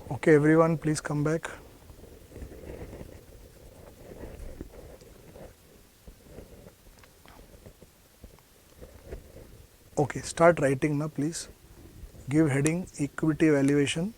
Okay, everyone, please come back. Okay, start writing now, please. Give heading equity valuation.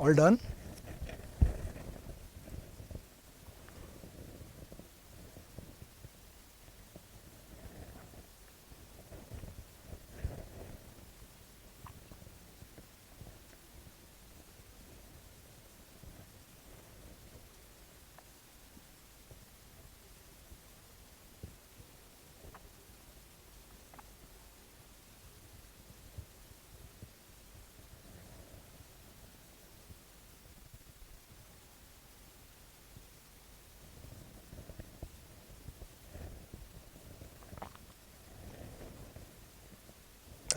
All done?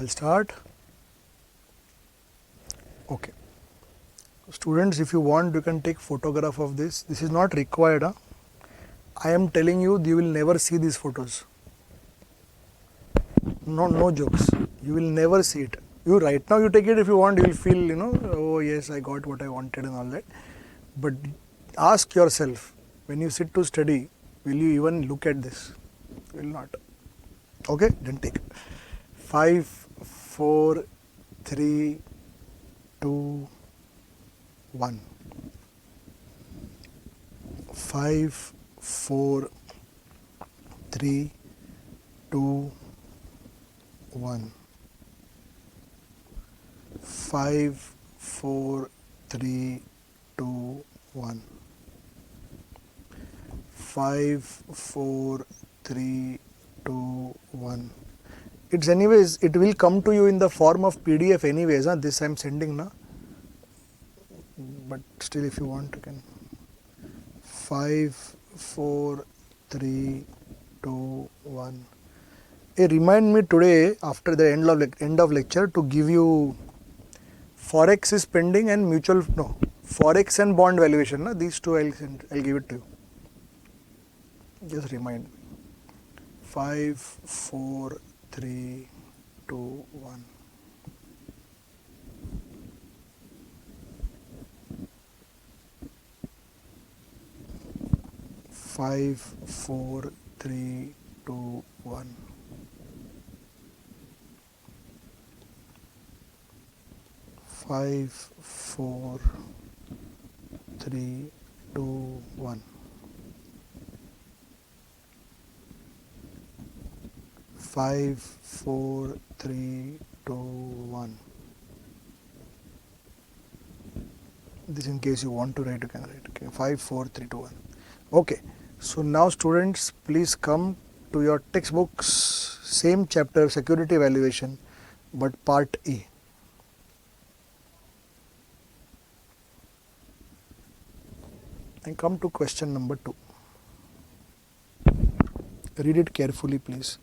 I'll start. Okay. Students, if you want, you can take photograph of this. This is not required. Huh? I am telling you, you will never see these photos. No, no jokes. You will never see it. You right now you take it if you want. You will feel, oh yes, I got what I wanted and all that. But ask yourself, when you sit to study, will you even look at this? You will not. Okay, then take 5, 4, 3, 2, 1. 5, 4, 3, 2, 1. 5, 4, 3, 2, 1. 5, 4, 3, 2, 1. It's anyways, it will come to you in the form of PDF anyways. This I'm sending now. But still, if you want, you can. 5, 4, 3, 2, 1. Remind me today after the end of lecture to give you forex is pending and forex and bond valuation. These two I'll give it to you. Just remind me. 5, 4, 3, 2, 1. Five, 4, 3, 2, 1. 5, 4, 3, 2, 1. 5, 4, 3, 2, 1. This in case you want to write, you can write. Okay. 5, 4, 3, 2, 1. Okay. So now students, please come to your textbooks, same chapter, security valuation, but part E. And come to question number 2. Read it carefully, please.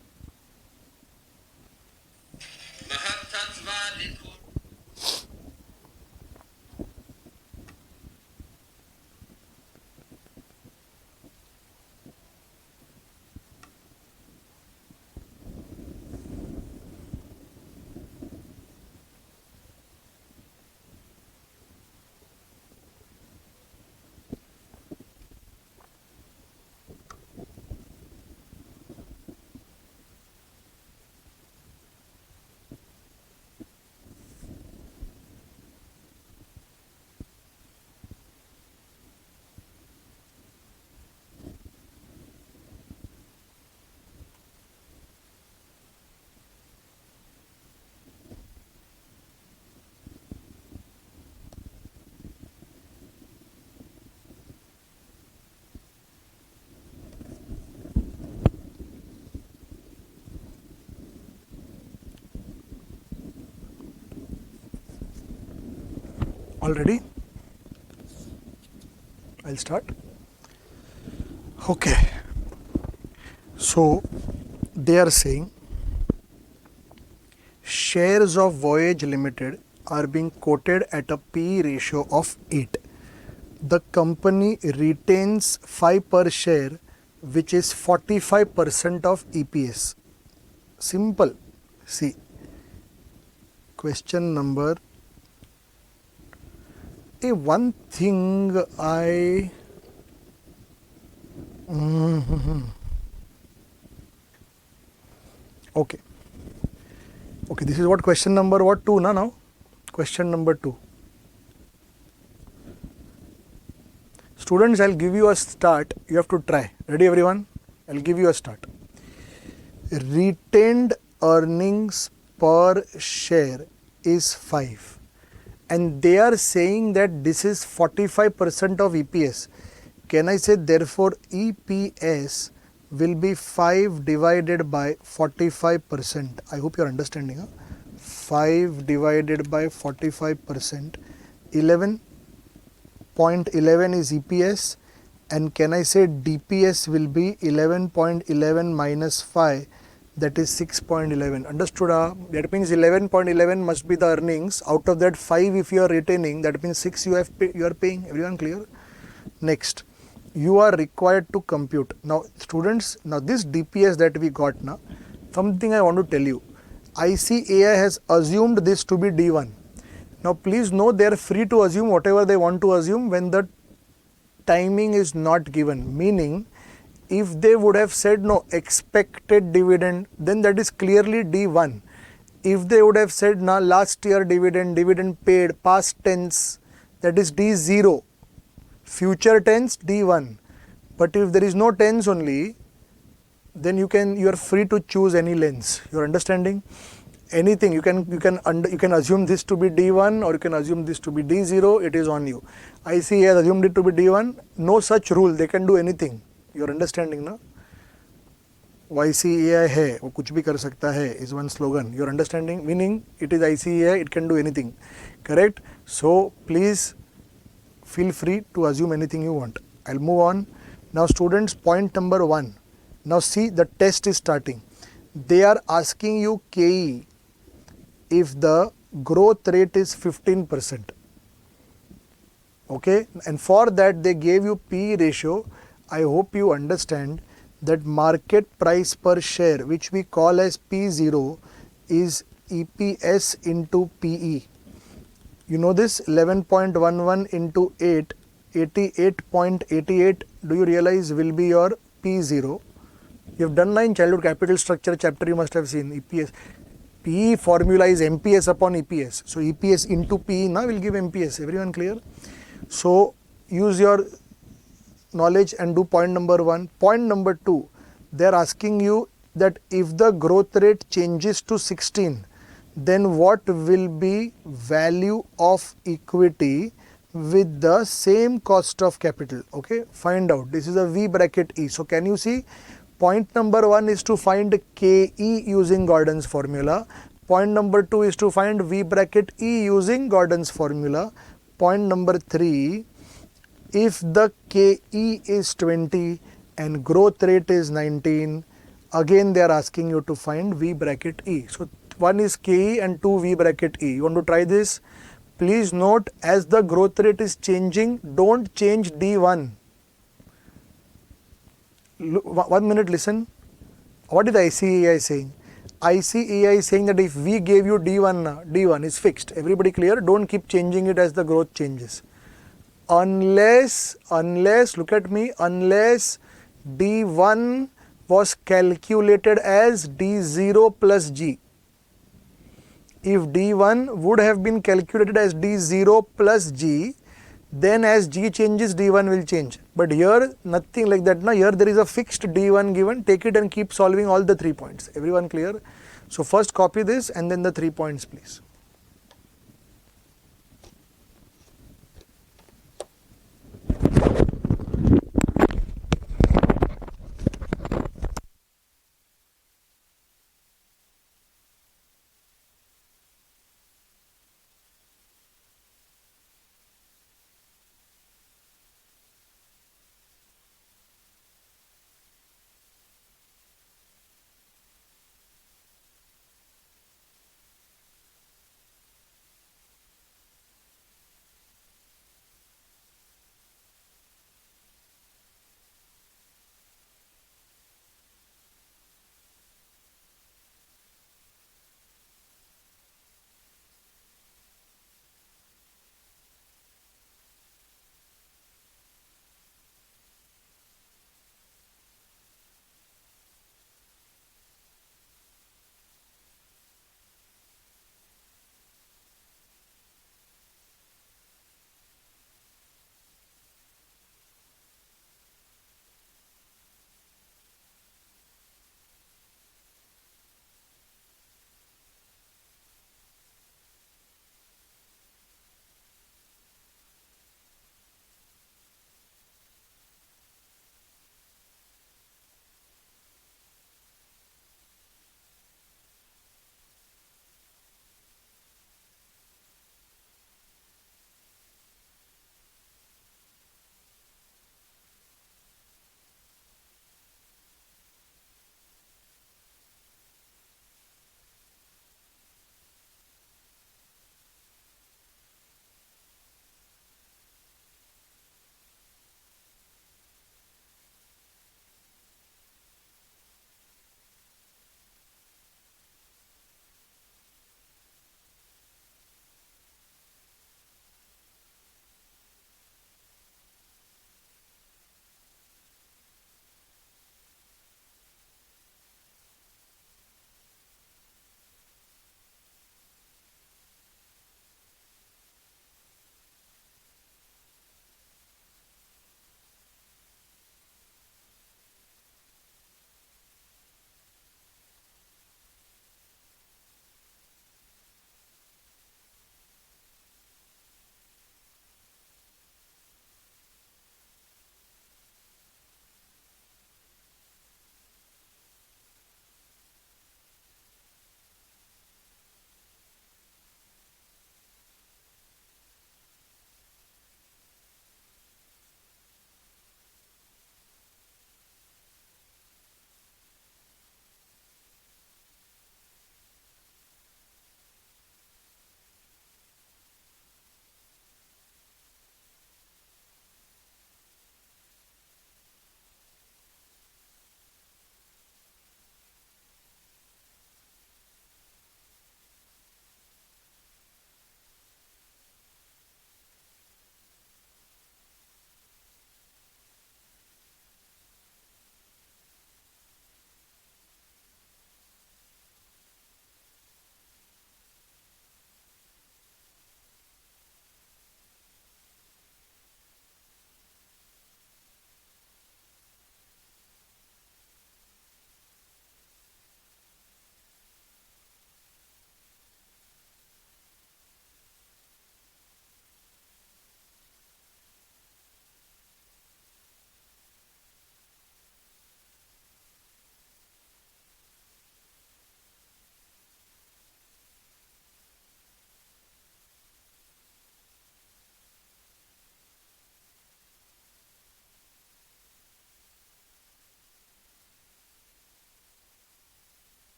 All ready? I'll start. Okay. So they are saying shares of Voyage Limited are being quoted at a PE ratio of 8. The company retains 5 per share, which is 45% of EPS. Simple. See, question number. One thing Okay. Okay, this is what question number 2 now? Question number 2. Students, I'll give you a start. You have to try. Ready everyone? I'll give you a start. Retained earnings per share is 5. And they are saying that this is 45% of EPS. Can I say therefore EPS will be 5 divided by 45%. I hope you are understanding. 5 divided by 45%. 11.11 is EPS. And can I say DPS will be 11.11 minus 5. That is 6.11. Understood? That means 11.11 must be the earnings. Out of that 5 if you are retaining, that means 6 you are paying. Everyone clear? Next, you are required to compute. Now students, now this DPS that we got now, something I want to tell you. ICAI has assumed this to be D1. Now please know they are free to assume whatever they want to assume when the timing is not given. Meaning, if they would have said no expected dividend, then that is clearly D1. If they would have said na last year dividend paid, past tense, that is D0. Future tense D1. But if there is no tens only, then you are free to choose any lens. You're understanding? Anything you can assume this to be D1 or you can assume this to be D0. It is on you. ICA has assumed it to be D1. No such rule. They can do anything. You're understanding, na? YCAI है वो कुछ भी कर सकता है is one slogan. You're understanding? Meaning it is ICAI, it can do anything. Correct? So please feel free to assume anything you want. I'll move on. Now students, point number 1. Now see, the test is starting. They are asking you KE if the growth rate is 15%. Okay, and for that they gave you PE ratio. I hope you understand that market price per share, which we call as P0, is EPS into PE. You know this, 11.11 into 8, 88.88, do you realize will be your P0? You have done in childhood capital structure chapter, you must have seen EPS. PE formula is MPS upon EPS. So EPS into PE now will give MPS. Everyone clear? So use your knowledge and do point number 1. Point number 2, they are asking you that if the growth rate changes to 16, then what will be value of equity with the same cost of capital? Okay, find out. This is a V bracket E. So can you see? Point number 1 is to find KE using Gordon's formula. Point number 2 is to find V bracket E using Gordon's formula. Point number 3, if the KE is 20 and growth rate is 19, again they are asking you to find V bracket E. So 1 is KE and 2 V bracket E. You want to try this? Please note, as the growth rate is changing, don't change D1. 1 minute, listen. What is the ICAI saying? ICAI is saying that if we gave you D1, D1 is fixed. Everybody clear? Don't keep changing it as the growth changes. Unless, look at me, unless D1 was calculated as D0 plus G. If D1 would have been calculated as D0 plus G, then as G changes, D1 will change. But here, nothing like that. Now, here there is a fixed D1 given. Take it and keep solving all the 3 points. Everyone clear? So, first copy this and then the 3 points, please.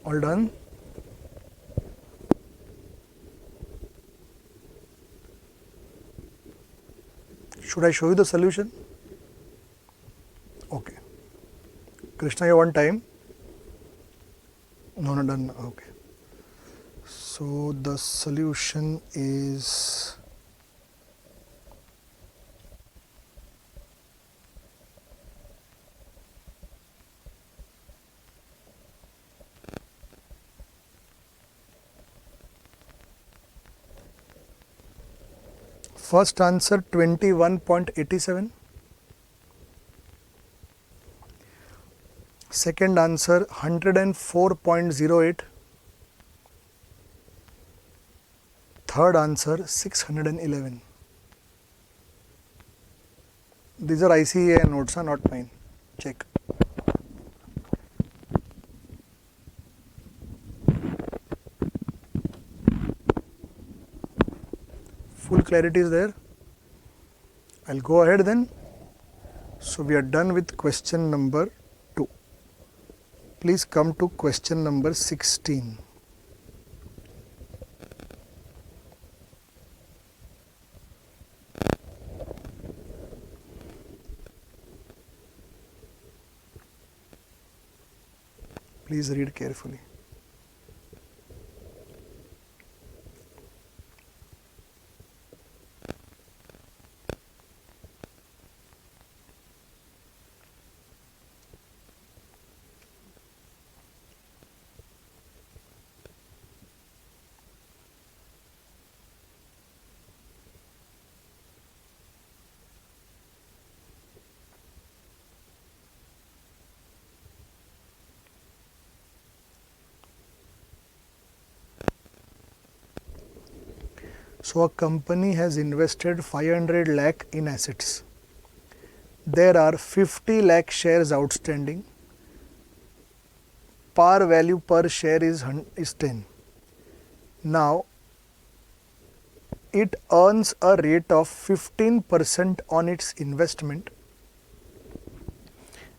All done? Should I show you the solution? Okay. Krishna, you want time? No, done. Okay. So the solution is first answer 21.87, second answer 104.08, third answer 611. These are ICA notes, not mine. Check. Full clarity is there. I'll go ahead then. So we are done with question number 2. Please come to question number 16. Please read carefully. So a company has invested 500 lakh in assets. There are 50 lakh shares outstanding. Par value per share is 10. Now it earns a rate of 15% on its investment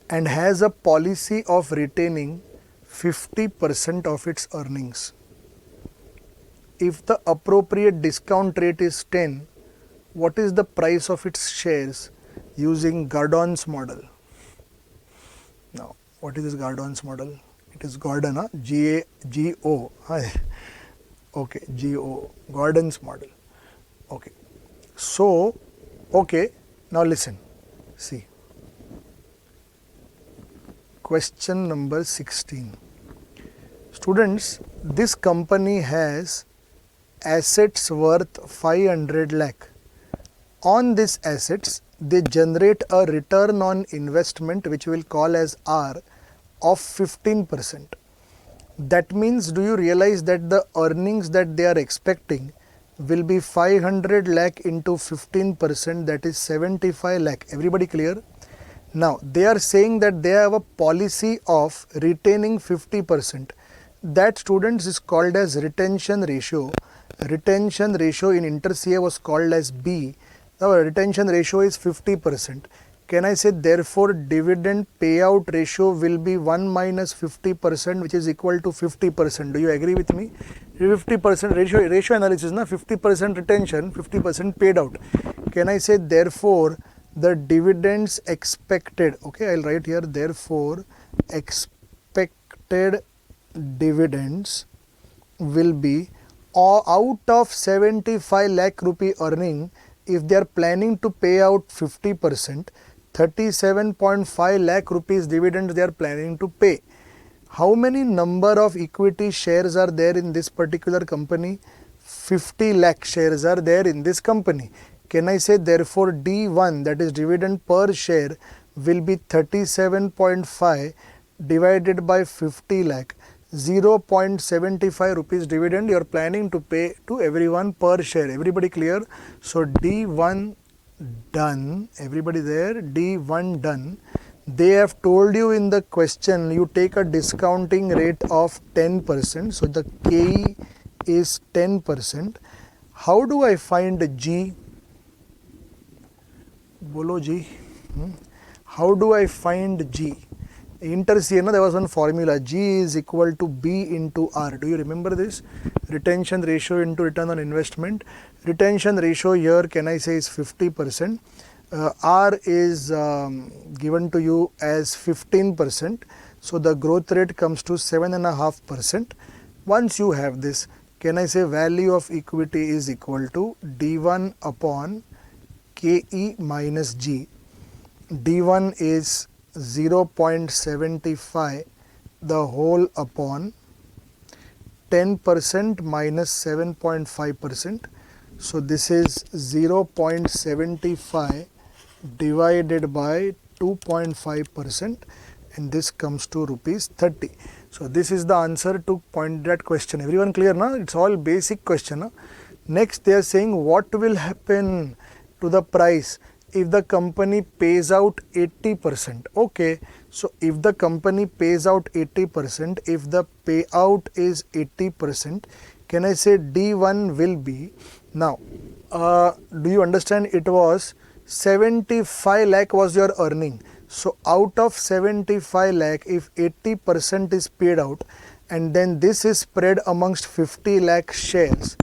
and has a policy of retaining 50% of its earnings. If the appropriate discount rate is 10, what is the price of its shares using Gordon's model? Now, what is this Gordon's model? It is Gordon, G-O. Okay, G-O, Gordon's model. Okay. So, okay, now listen, see. Question number 16. Students, this company has assets worth 500 lakh. On these assets, they generate a return on investment which we will call as R of 15%. That means, do you realize that the earnings that they are expecting will be 500 lakh into 15%, that is 75 lakh. Everybody clear? Now, they are saying that they have a policy of retaining 50%. That, students, is called as retention ratio. Retention ratio in inter CA was called as B. Now, retention ratio is 50%. Can I say therefore dividend payout ratio will be 1 minus 50%, which is equal to 50%. Do you agree with me? 50% ratio analysis, na 50% retention, 50% paid out. Can I say therefore the dividends expected, okay, I'll write here, therefore expected dividends will be out of 75 lakh rupee earning. If they are planning to pay out 50%, 37.5 lakh rupees dividends they are planning to pay. How many number of equity shares are there in this particular company? 50 lakh shares are there in this company. Can I say therefore D1, that is dividend per share, will be 37.5 divided by 50 lakh. 0.75 rupees dividend you are planning to pay to everyone per share. Everybody clear? So D1 done. Everybody there? D1 done. They have told you in the question you take a discounting rate of 10%. So the KE is 10%. How do I find G? Bolo G. How do I find G? Inter C, there was one formula, G is equal to B into R. Do you remember this? Retention ratio into return on investment. Retention ratio here, can I say, is 50%. R is given to you as 15%. So the growth rate comes to 7.5%. Once you have this, can I say value of equity is equal to D1 upon KE minus G. D1 is 0.75 the whole upon 10% minus 7.5%. So this is 0.75 divided by 2.5%, and this comes to rupees 30. So this is the answer to point that question. Everyone clear now? It's all basic question. Huh? Next they are saying what will happen to the price if the company pays out 80%. Okay, so if the company pays out 80%, if the payout is 80%, can I say D1 will be, now do you understand, it was 75 lakh was your earning. So out of 75 lakh, if 80% is paid out and then this is spread amongst 50 lakh shares,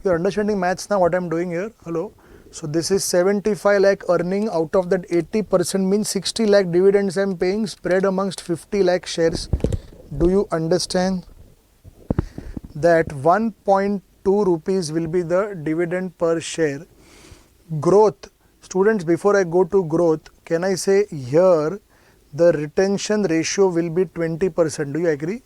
you are understanding maths now what I am doing here? Hello? So this is 75 lakh earning, out of that 80% means 60 lakh dividends I am paying spread amongst 50 lakh shares. Do you understand that 1.2 rupees will be the dividend per share? Growth, students, before I go to growth, can I say here the retention ratio will be 20%. Do you agree?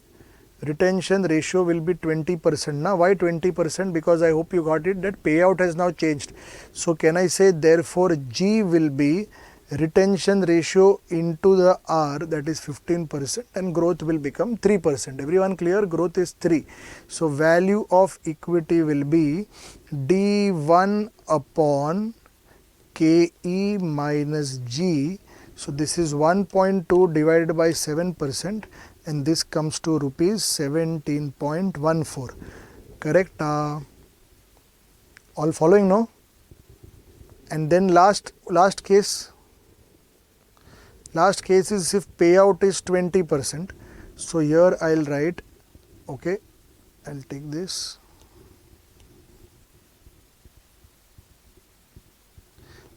Retention ratio will be 20%. Now why 20%? Because I hope you got it that payout has now changed. So can I say therefore G will be retention ratio into the R, that is 15%, and growth will become 3%. Everyone clear? Growth is 3. So value of equity will be D1 upon KE minus G. So this is 1.2 divided by 7%, and this comes to rupees 17.14. Correct? All following, no? And then last case. Last case is if payout is 20%. So here I'll write, okay, I'll take this.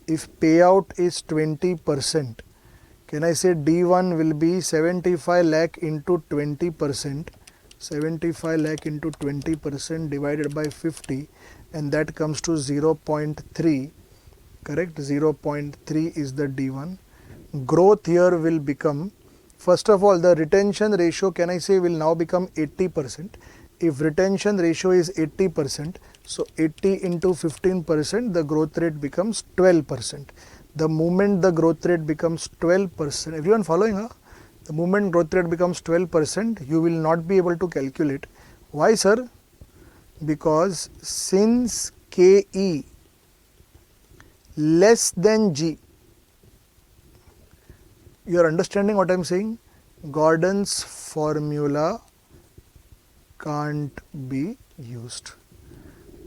If payout is 20%, can I say D1 will be 75 lakh into 20%, 75 lakh into 20% divided by 50, and that comes to 0.3, correct? 0.3 is the D1. Growth here will become, first of all, the retention ratio, can I say, will now become 80%. If retention ratio is 80%, so 80 into 15%, the growth rate becomes 12%. The moment the growth rate becomes 12%, everyone following? Huh? The moment growth rate becomes 12%, you will not be able to calculate. Why, sir? Because since KE less than G, you are understanding what I am saying? Gordon's formula can't be used.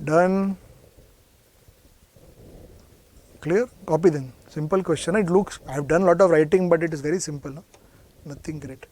Done. Clear? Copy then. Simple question. It looks, I have done a lot of writing, but it is very simple. No? Nothing great.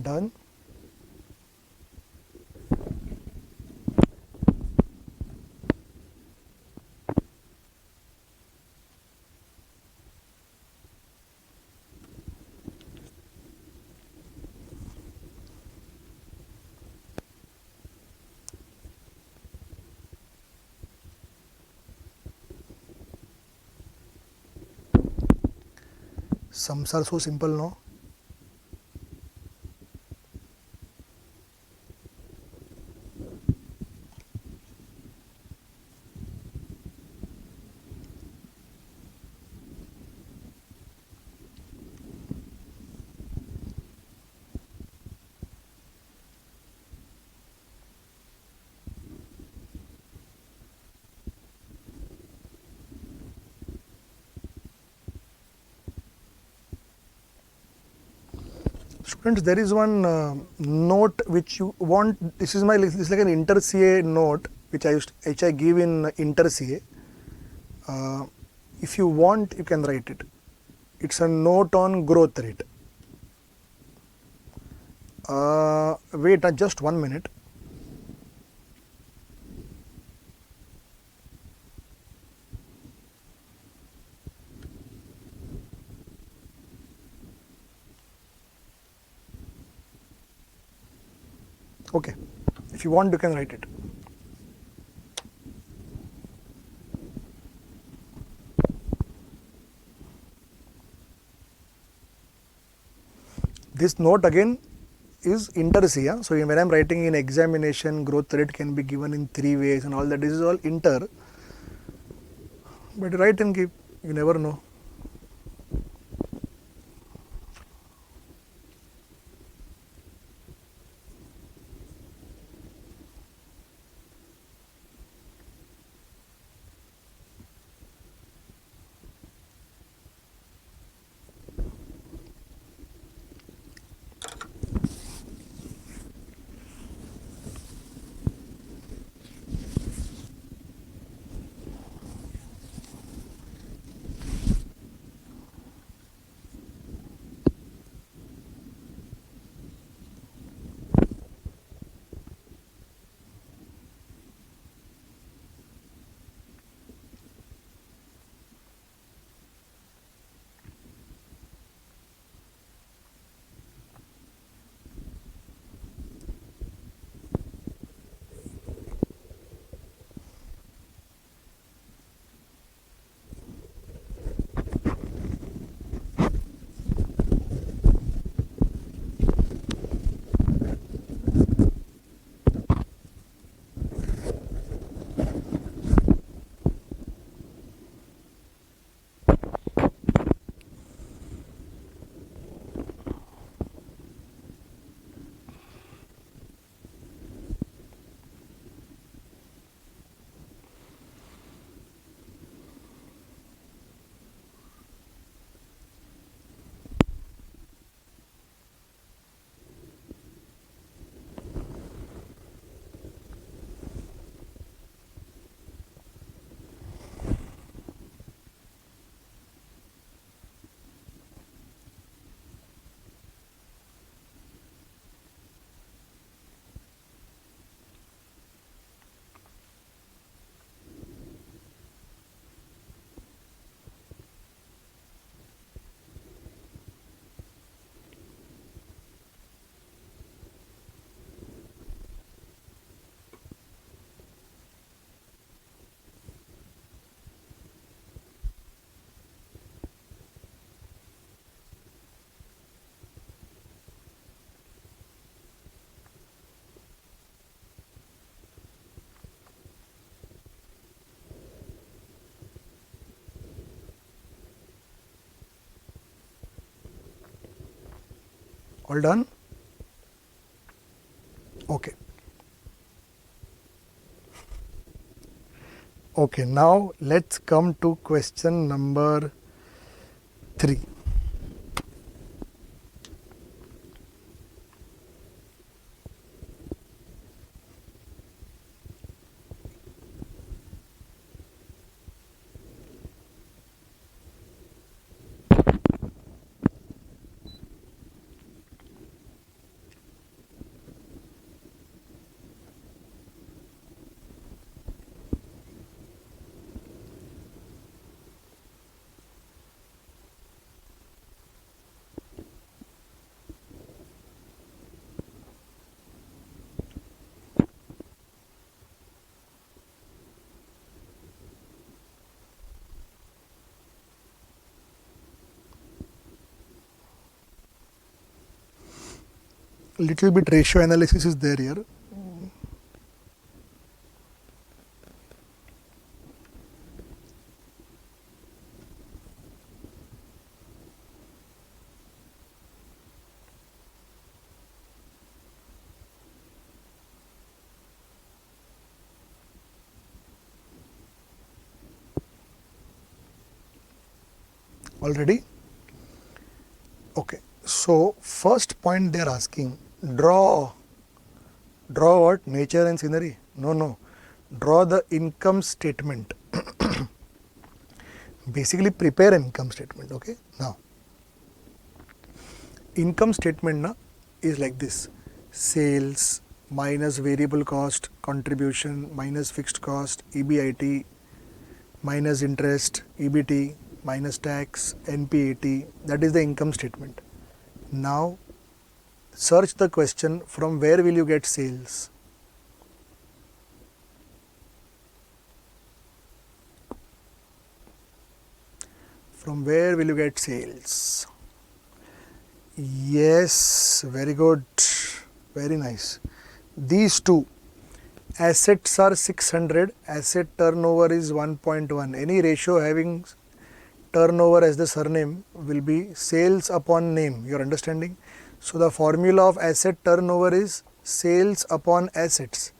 Done. Sums are so simple, no? Students, there is one note which you want. This is like an inter CA note which I give in inter CA. If you want, you can write it. It's a note on growth rate. Wait, just 1 minute. Okay, if you want, you can write it. This note again is inter CA. So when I'm writing in examination, growth rate can be given in 3 ways and all that. This is all inter. But write and keep. You never know. All done? Okay. Okay, now let's come to question number 3. little bit ratio analysis is there here. Already. Okay, so first point they are asking, draw what? Nature and scenery? No, draw the income statement. Basically prepare an income statement. Okay, now income statement na is like this: sales minus variable cost, contribution minus fixed cost, EBIT minus interest, EBT minus tax, NPAT. That is the income statement. Now search the question, from where will you get sales? From where will you get sales? Yes, very good, very nice. These two assets are 600, asset turnover is 1.1. Any ratio having turnover as the surname will be sales upon name. You are understanding? So the formula of asset turnover is sales upon assets.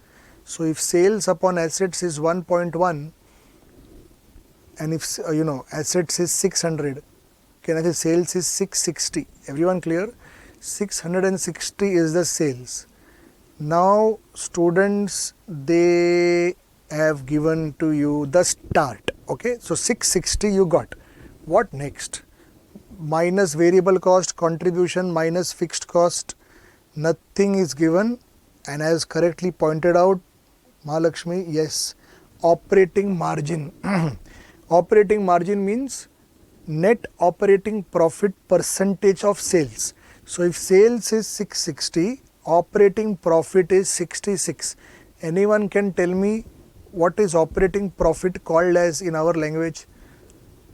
So if sales upon assets is 1.1 and if assets is 600, can I say sales is 660? Everyone clear? 660 is the sales. Now students, they have given to you the start. Okay, so 660 you got. What next? Minus variable cost, contribution minus fixed cost, nothing is given. And as correctly pointed out, Mahalakshmi, yes, operating margin. Operating margin means net operating profit percentage of sales. So if sales is 660, operating profit is 66. Anyone can tell me what is operating profit called as in our language?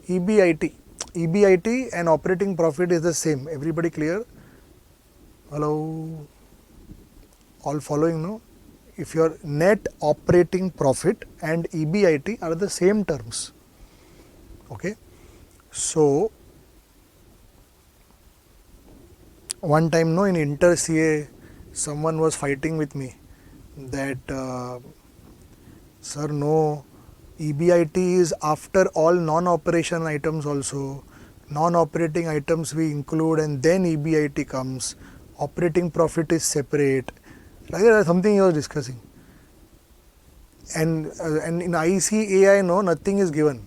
EBIT. EBIT and operating profit is the same. Everybody clear? Hello? All following, no? If your net operating profit and EBIT are the same terms. Okay? So, one time, no, in Inter CA, someone was fighting with me that, sir, no, EBIT is after all non-operation items also. Non-operating items we include and then EBIT comes. Operating profit is separate. Like that, something he was discussing. And in ICAI, no, nothing is given.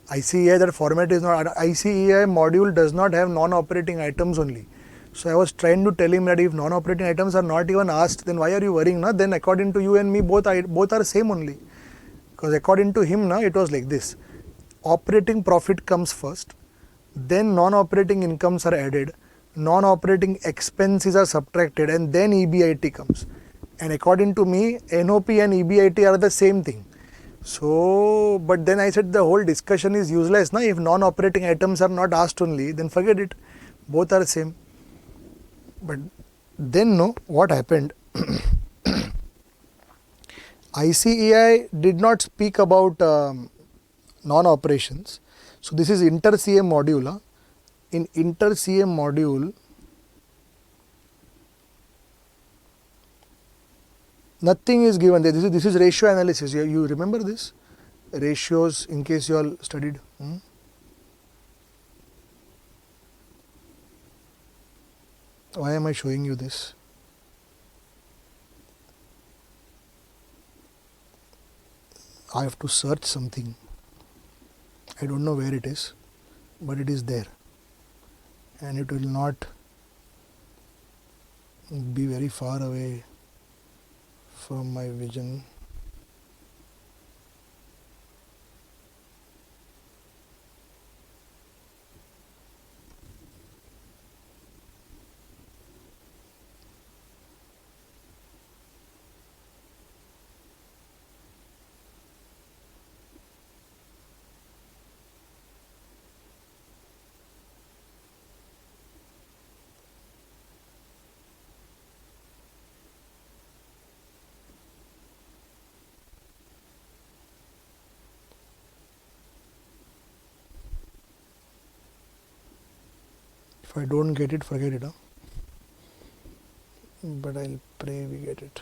ICAI, that format is not, ICAI module does not have non-operating items only. So I was trying to tell him that if non-operating items are not even asked, then why are you worrying? Na? Then according to you and me, both are same only. Because according to him, na, it was like this: operating profit comes first, then non-operating incomes are added, non-operating expenses are subtracted, and then EBIT comes. And according to me, NOP and EBIT are the same thing. So, but then I said the whole discussion is useless. Na? If non-operating items are not asked only, then forget it. Both are same. But then, no, what happened? ICAI did not speak about non-operations. So this is inter-CA module. Huh? In inter-CA module, nothing is given there. This is ratio analysis. You remember this? Ratios, in case you all studied. Why am I showing you this? I have to search something. I don't know where it is, but it is there. And it will not be very far away from my vision. If I don't get it, forget it. Huh? But I'll pray we get it.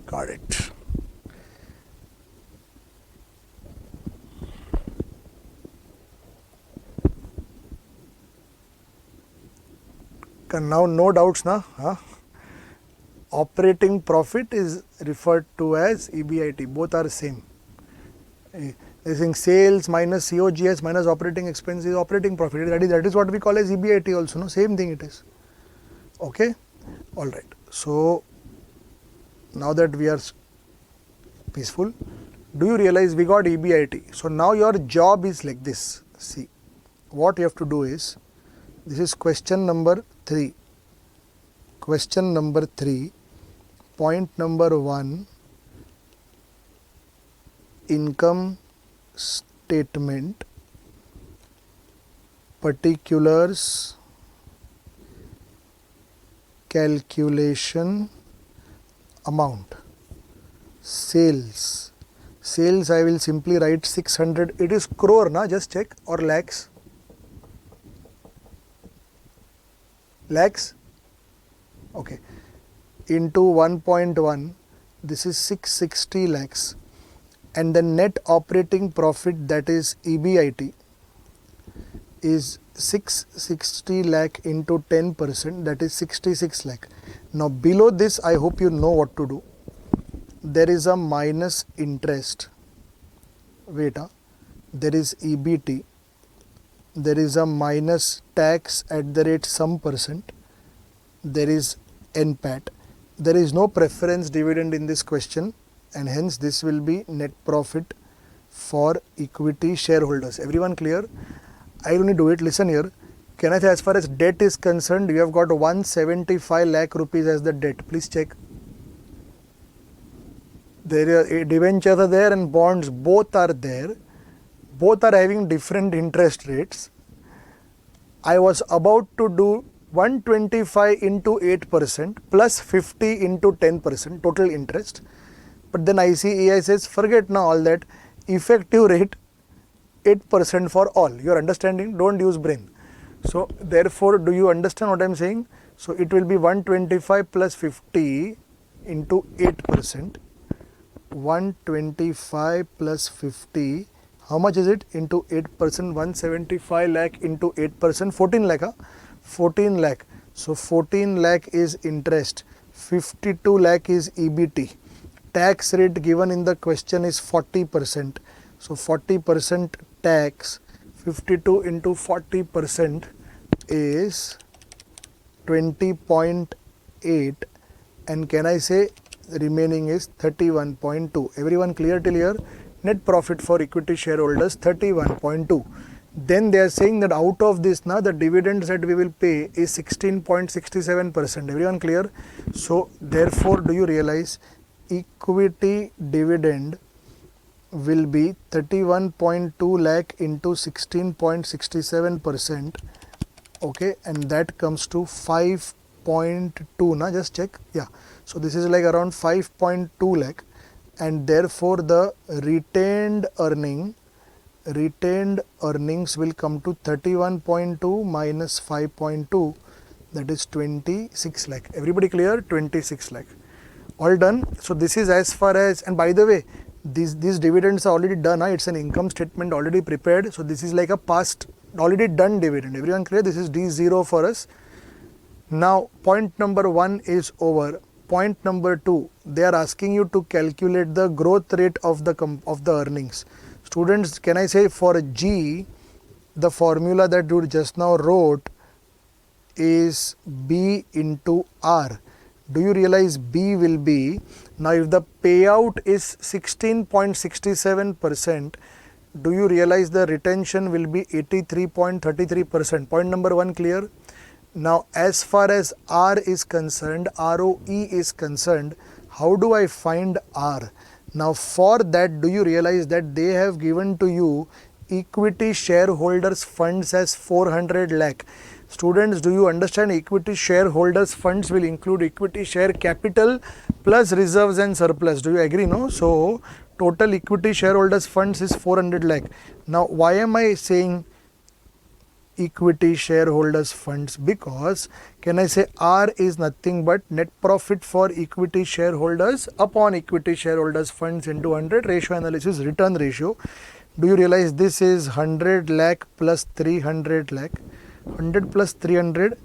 Got it. Now no doubts na? Huh? Operating profit is referred to as EBIT. Both are same. I think sales minus COGS minus operating expense is operating profit. That is what we call as EBIT also. No, same thing it is. Okay. All right. So now that we are peaceful, do you realize we got EBIT? So now your job is like this. See, what you have to do is, this is question number 3. Question number 3, point number 1, income statement, particulars, calculation, amount. Sales. Sales I will simply write 600. It is crore, na? Just check, or lakhs. Lakhs? Okay. Into 1.1, this is 660 lakhs. And the net operating profit, that is EBIT, is 660 lakh into 10%, that is 66 lakh. Now below this, I hope you know what to do. There is a minus interest. Wait, there is EBT. There is a minus tax at the rate some percent. There is NPAT. There is no preference dividend in this question, and hence this will be net profit for equity shareholders. Everyone clear? I will only do it. Listen here. Can I say, as far as debt is concerned, you have got 175 lakh rupees as the debt. Please check. There are debentures are there and bonds, both are there. Both are having different interest rates. I was about to do 125 into 8% plus 50 into 10% total interest. But then I see AI says, forget now all that, effective rate 8% for all. You are understanding? Don't use brain. So therefore, do you understand what I am saying? So it will be 125 plus 50 into 8%. 125 plus 50, how much is it? Into 8%, 175 lakh into 8%, 14 lakh. 14 lakh. So 14 lakh is interest, 52 lakh is EBT. Tax rate given in the question is 40%. So 40% tax, 52 into 40% is 20.8, and can I say remaining is 31.2. Everyone clear till here? Net profit for equity shareholders 31.2. Then they are saying that out of this now the dividends that we will pay is 16.67%. Everyone clear? So therefore, do you realize equity dividend will be 31.2 lakh into 16.67%. Okay, and that comes to 5.2. Now just check. Yeah. So this is like around 5.2 lakh, and therefore the retained earnings will come to 31.2 minus 5.2, that is 26 lakh. Everybody clear? 26 lakh. All done. So this is as far as, and by the way, these dividends are already done. It's an income statement already prepared. So this is like a past already done dividend. Everyone clear? This is D0 for us. Now point number 1 is over. Point number 2, they are asking you to calculate the growth rate of the earnings. Students, can I say for G, the formula that you just now wrote is B into R. Do you realize B will be, now if the payout is 16.67%, do you realize the retention will be 83.33%? Point number 1 clear? Now as far as R is concerned, ROE is concerned, how do I find R? Now for that, do you realize that they have given to you equity shareholders funds as 400 lakh. Students, do you understand equity shareholders funds will include equity share capital plus reserves and surplus? Do you agree? No? So total equity shareholders funds is 400 lakh. Now why am I saying equity shareholders funds? Because can I say R is nothing but net profit for equity shareholders upon equity shareholders funds into 100, ratio analysis, return ratio. Do you realize this is 100 lakh plus 300 lakh? 100 plus 300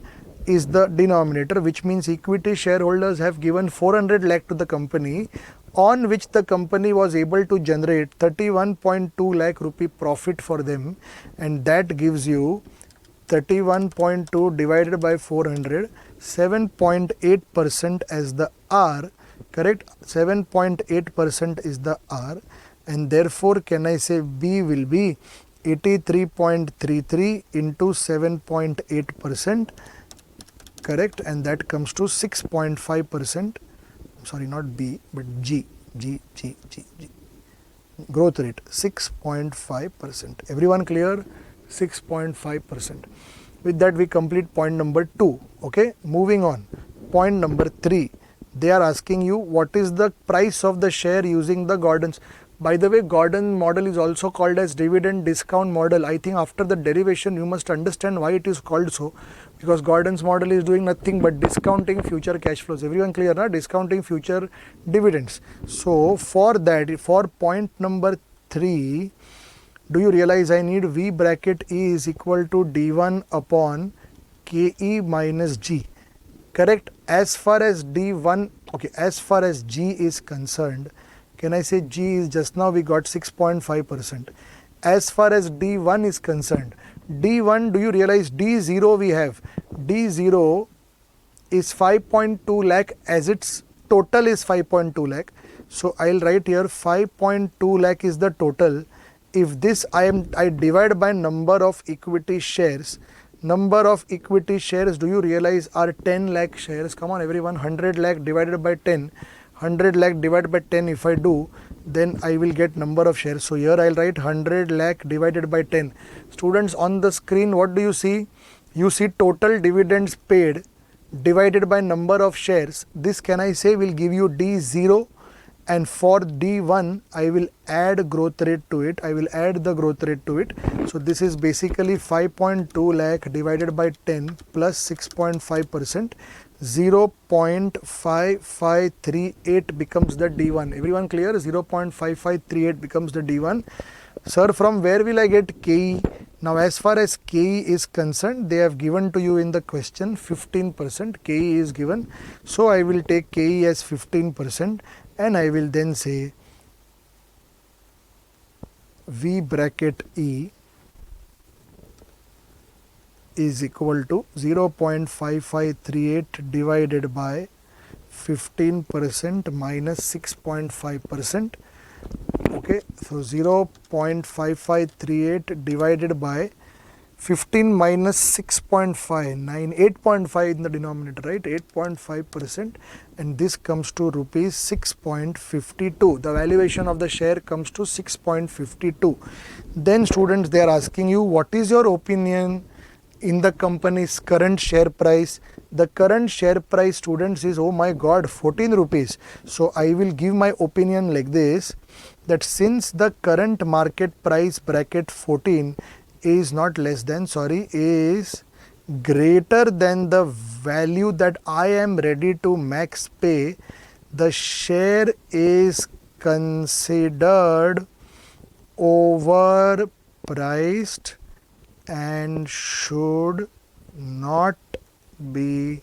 is the denominator, which means equity shareholders have given 400 lakh to the company, on which the company was able to generate 31.2 lakh rupee profit for them, and that gives you 31.2 divided by 400, 7.8% as the R, correct? 7.8% is the R, and therefore can I say B will be 83.33 into 7.8%, correct? And that comes to 6.5%. Sorry, not B, but G. Growth rate 6.5%. Everyone clear? 6.5%. With that we complete point number 2. Okay, moving on. Point number 3. They are asking you what is the price of the share using the Gordon's. By the way, Gordon model is also called as dividend discount model. I think after the derivation you must understand why it is called so, because Gordon's model is doing nothing but discounting future cash flows. Everyone clear, na? Discounting future dividends. So for that, for point number 3, do you realize I need V bracket E is equal to D1 upon KE minus G, correct? As far as D1, okay, as far as G is concerned, can I say G is just now we got 6.5%. As far as D1 is concerned, D1, do you realize D0 we have? D0 is 5.2 lakh as its total is 5.2 lakh. So I'll write here 5.2 lakh is the total. If this I divide by number of equity shares. Number of equity shares, do you realize are 10 lakh shares? Come on everyone, 100 lakh divided by 10. 100 lakh divided by 10 if I do, then I will get number of shares. So here I'll write 100 lakh divided by 10. Students, on the screen what do you see? You see total dividends paid divided by number of shares. This can I say will give you D0, and for D1 I will add growth rate to it. I will add the growth rate to it. So this is basically 5.2 lakh divided by 10 plus 6.5%. 0.5538 becomes the D1. Everyone clear? 0.5538 becomes the D1. Sir, from where will I get KE? Now as far as KE is concerned, they have given to you in the question 15%. KE is given. So I will take KE as 15% and I will then say V bracket E is equal to 0.5538 divided by 15% minus 6.5%. Okay, so 0.5538 divided by 15 minus 6.59, 8.5 in the denominator, right? 8.5%, and this comes to rupees 6.52. The valuation of the share comes to 6.52. Then students, they are asking you what is your opinion in the company's current share price. The current share price, students, is, oh my god, 14 rupees. So I will give my opinion like this, that since the current market price bracket 14 is not less than, is greater than the value that I am ready to max pay, the share is considered overpriced and should not be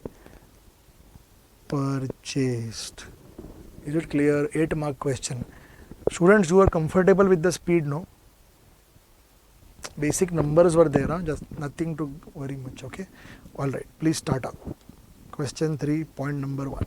purchased. Is it clear? 8 mark question. Students, you are comfortable with the speed, no? Basic numbers were there, huh? Just nothing to worry much, okay? Alright, please start up. Question 3, point number 1.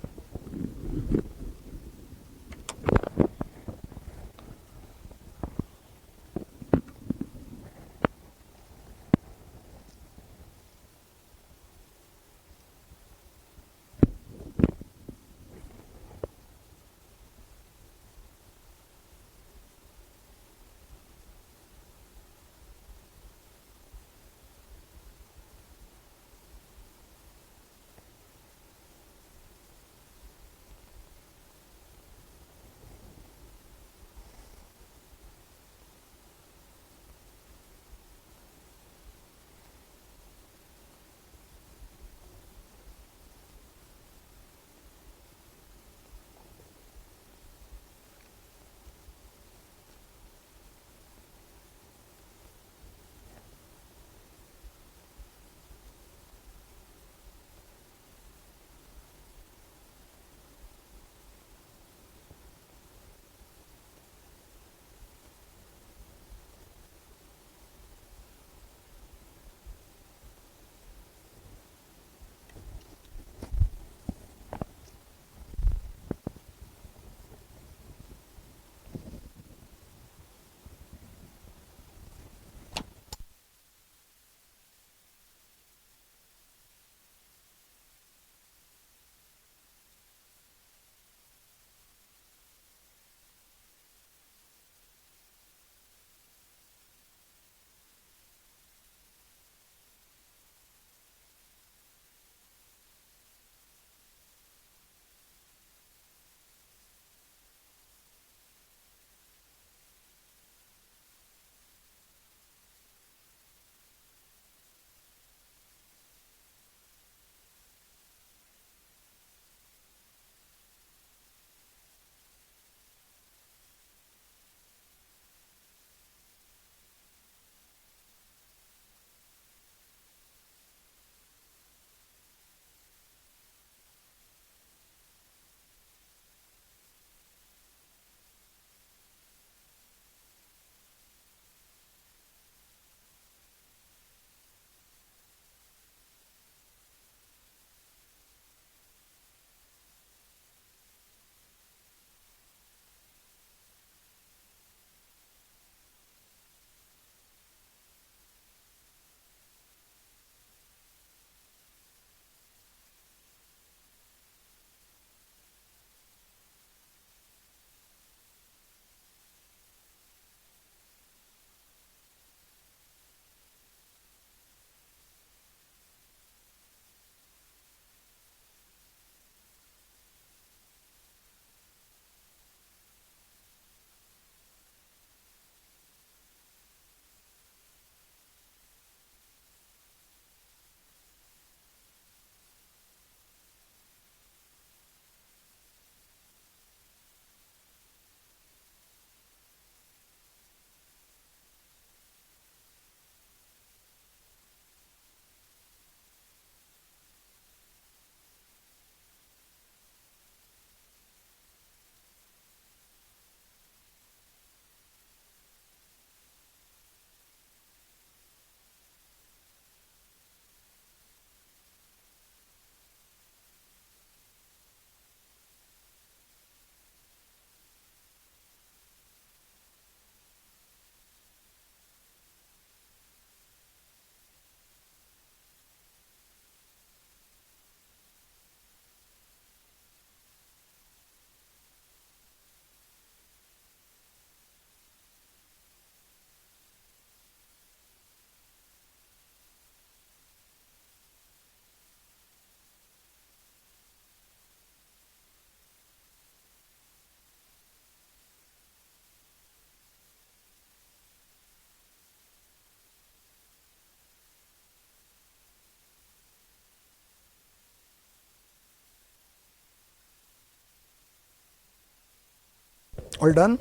All done?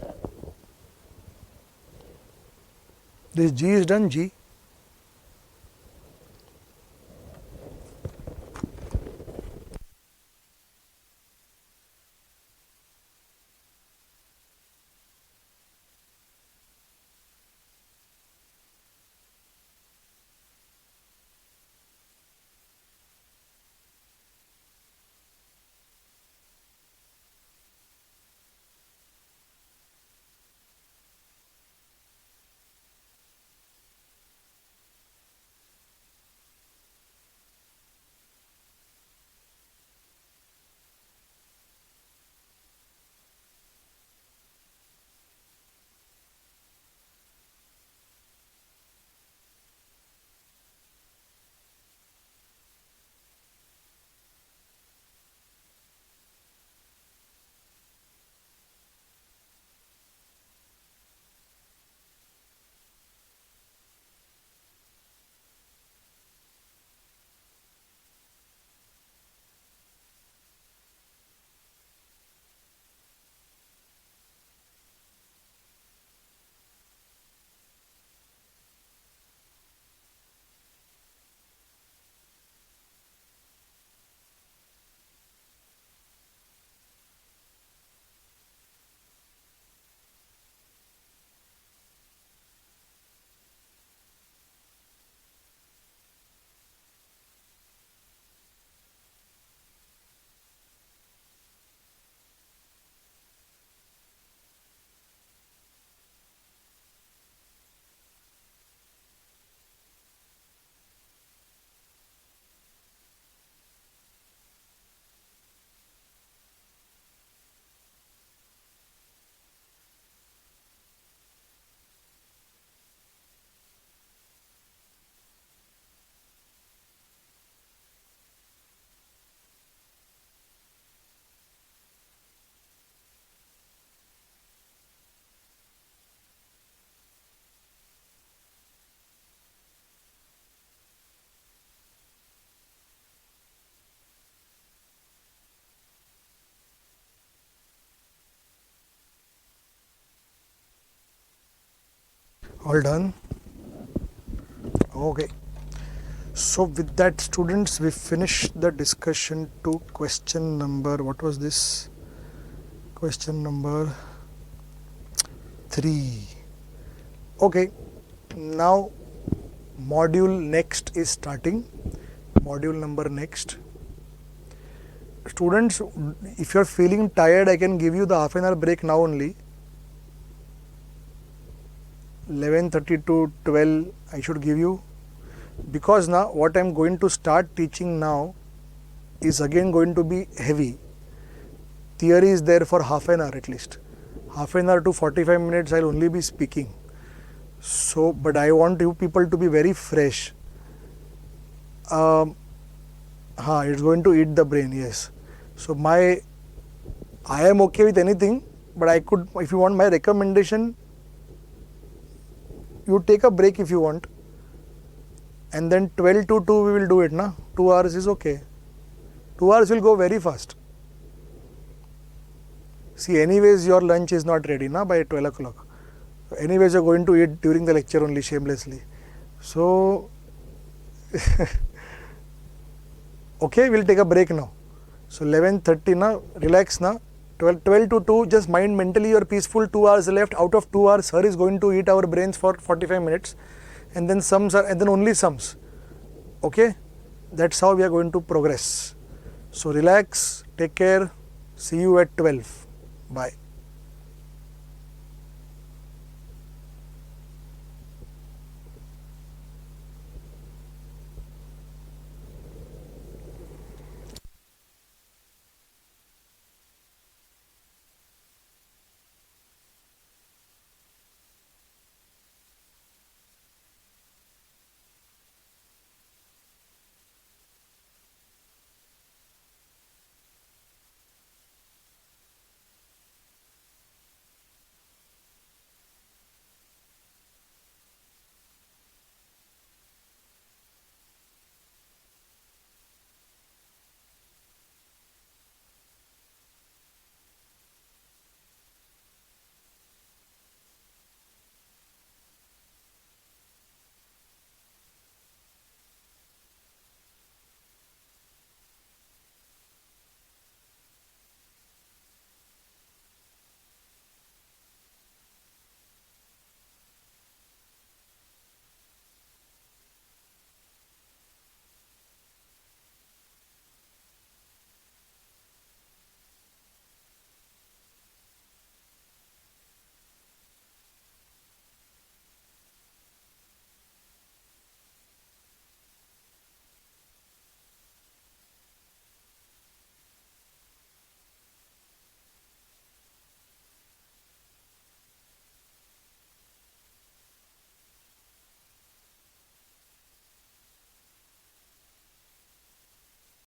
This G is done, G. All done? Okay. So with that, students, we finished the discussion to question number, what was this? Question number 3. Okay. Now module next is starting. Module number next. Students, if you are feeling tired, I can give you the half an hour break now only. 11:30 to 12 I should give you, because now what I am going to start teaching now is again going to be heavy. Theory is there for half an hour at least. Half an hour to 45 minutes I will only be speaking. So, but I want you people to be very fresh. It's going to eat the brain, yes. So I am okay with anything, but I could, if you want my recommendation, you take a break if you want, and then 12 to 2 we will do it, na? 2 hours is okay. 2 hours will go very fast. See, anyways your lunch is not ready, na, by 12 o'clock. Anyways you are going to eat during the lecture only, shamelessly. So okay, we will take a break now. So 11:30 na, relax na. 12 to 2, just mind mentally you are peaceful. 2 hours left. Out of 2 hours, sir is going to eat our brains for 45 minutes, and then sums are, and then only sums. Okay, that's how we are going to progress. So relax, take care. See you at 12. Bye.